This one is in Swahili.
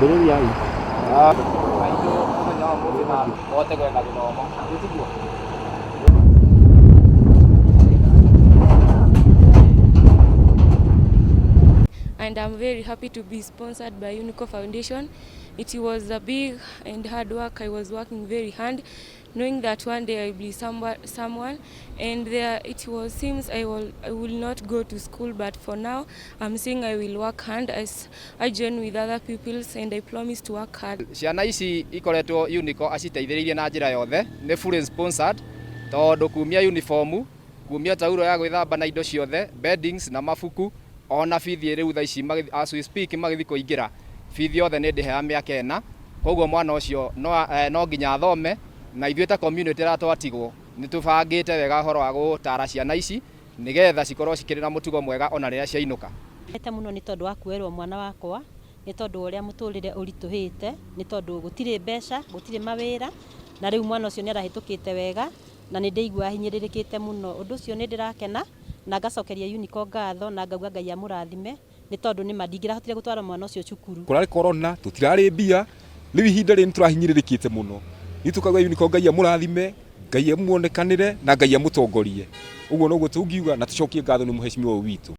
ambĩrĩria And I'm very happy to be sponsored by Unico Foundation. It was a big and hard work. I was working very hard, knowing that one day I will be someone. And there it was seems I will not go to school, but for now I'm saying I will work hard as I join with other pupils, and I promise to work hard. Ciana ici ikoretwo Unico aciteithĩrĩirie na njĩra yothe, nĩ fully sponsored, tondũ kumia uniform, kumia tauro ya gwĩthamba na indo ciothe, beddings na mabuku, ona bithi rĩu thaa ici as we speak magĩthi kũingĩra bithi yothe nĩ ndĩhe ya mĩaka 4, koguo mwana ũcio no nginya athome, na ithuĩ ta community ratwatigwo nĩ tũbangĩte wega horo wa gũtara ciana ici nĩgetha cikorwo cikĩrĩ na mũtugo mwega ona rĩrĩa ciainũka. Ete mũno nĩ tondũ wa kuerwo mwana wakwa, nĩ tondũ ũrĩa mũtũrĩre ũritũhĩte, nĩ tondũ gũtirĩ mbeca, gũtirĩ mawĩra, na rĩu mwana ũcio nĩ arahĩtũkĩte wega, na nĩ ndĩigua hinyĩrĩrĩkĩte mũno. Ũndũ ũcio nĩ ndĩrakena na ngacokeria Unico ngatho na ngauga Ngai amũrathime, nĩ tondũ nĩ mandingĩrahotire gũtwara mwana ũcio cukuru. Kũrarĩ corona, tũtirarĩ mbia, rĩu ihinda rĩrĩ nĩtũrahinyĩrĩrĩkĩte mũno. Nĩtũkauga Unico Ngai amũrathime, Ngai amuonekanĩre na Ngai amũtongorie. Ũguo noguo tũngiuga na tũcokie ngatho nĩ mũheshimiwa witũ.